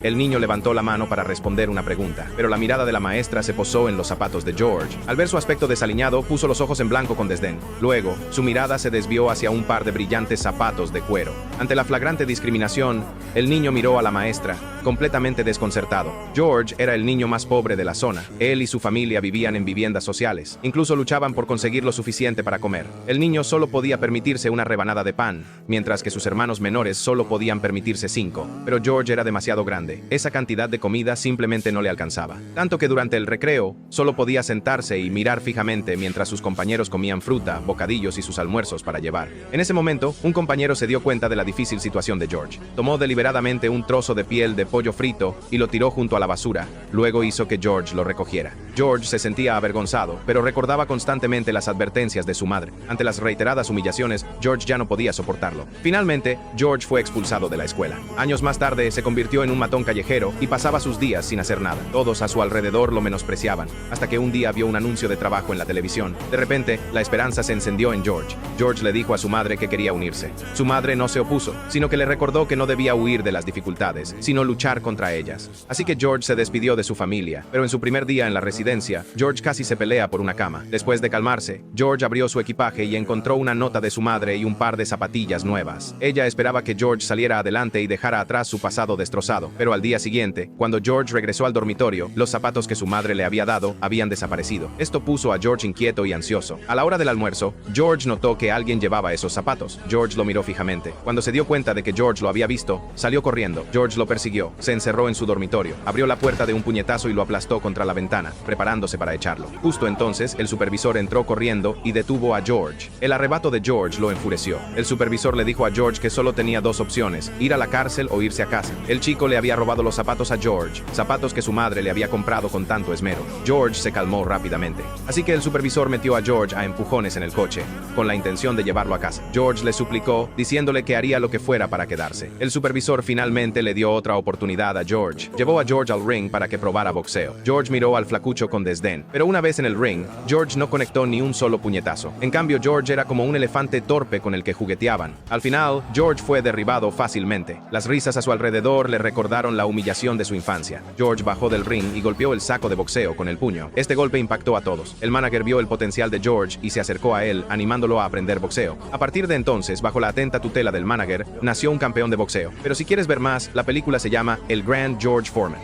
El niño levantó la mano para responder una pregunta, pero la mirada de la maestra se posó en los zapatos de George. Al ver su aspecto desaliñado, puso los ojos en blanco con desdén. Luego, su mirada se desvió hacia un par de brillantes zapatos de cuero. Ante la flagrante discriminación, el niño miró a la maestra, completamente desconcertado. George era el niño más pobre de la zona. Él y su familia vivían en viviendas sociales. Incluso luchaban por conseguir lo suficiente para comer. El niño solo podía permitirse una rebanada de pan, mientras que sus hermanos menores solo podían permitirse 5. Pero George era demasiado grande. Esa cantidad de comida simplemente no le alcanzaba. Tanto que durante el recreo, solo podía sentarse y mirar fijamente mientras sus compañeros comían fruta, bocadillos y sus almuerzos para llevar. En ese momento, un compañero se dio cuenta de la difícil situación de George. Tomó deliberadamente un trozo de piel de pollo frito y lo tiró junto a la basura. Luego hizo que George lo recogiera. George se sentía avergonzado, pero recordaba constantemente las advertencias de su madre. Ante las reiteradas humillaciones, George ya no podía soportarlo. Finalmente, George fue expulsado de la escuela. Años más tarde, se convirtió en un matón callejero y pasaba sus días sin hacer nada. Todos a su alrededor lo menospreciaban, hasta que un día vio un anuncio de trabajo en la televisión. De repente, la esperanza se encendió en George. George le dijo a su madre que quería unirse. Su madre no se opuso, sino que le recordó que no debía huir de las dificultades, sino luchar contra ellas. Así que George se despidió de su familia, pero en su primer día en la residencia, George casi se pelea por una cama. Después de calmarse, George abrió su equipaje y encontró una nota de su madre y un par de zapatillas nuevas. Ella esperaba que George saliera adelante y dejara atrás su pasado destrozado, pero al día siguiente, cuando George regresó al dormitorio, los zapatos que su madre le había dado habían desaparecido. Esto puso a George inquieto y ansioso. A la hora del almuerzo, George notó que alguien llevaba esos zapatos. George lo miró fijamente. Cuando se dio cuenta de que George lo había visto, salió corriendo. George lo persiguió, se encerró en su dormitorio, abrió la puerta de un puñetazo y lo aplastó contra la ventana, preparándose para echarlo. Justo entonces, el supervisor entró corriendo y detuvo a George. El arrebato de George lo enfureció. El supervisor le dijo a George que solo tenía dos opciones: ir a la cárcel o irse a casa. El chico le había robado los zapatos a George, zapatos que su madre le había comprado con tanto esmero. George se calmó rápidamente. Así que el supervisor metió a George a empujones en el coche, con la intención de llevarlo a casa. George le suplicó, diciéndole que haría lo que fuera para quedarse. El supervisor finalmente le dio otra oportunidad a George. Llevó a George al ring para que probara boxeo. George miró al flacucho con desdén, pero una vez en el ring, George no conectó ni un solo puñetazo. En cambio, George era como un elefante torpe con el que jugueteaban. Al final, George fue derribado fácilmente. Las risas a su alrededor le recordaron la humillación de su infancia. George bajó del ring y golpeó el saco de boxeo con el puño. Este golpe impactó a todos. El manager vio el potencial de George y se acercó a él, animándolo a aprender boxeo. A partir de entonces, bajo la atenta tutela del manager, nació un campeón de boxeo. Pero si quieres ver más, la película se llama El Gran George Foreman.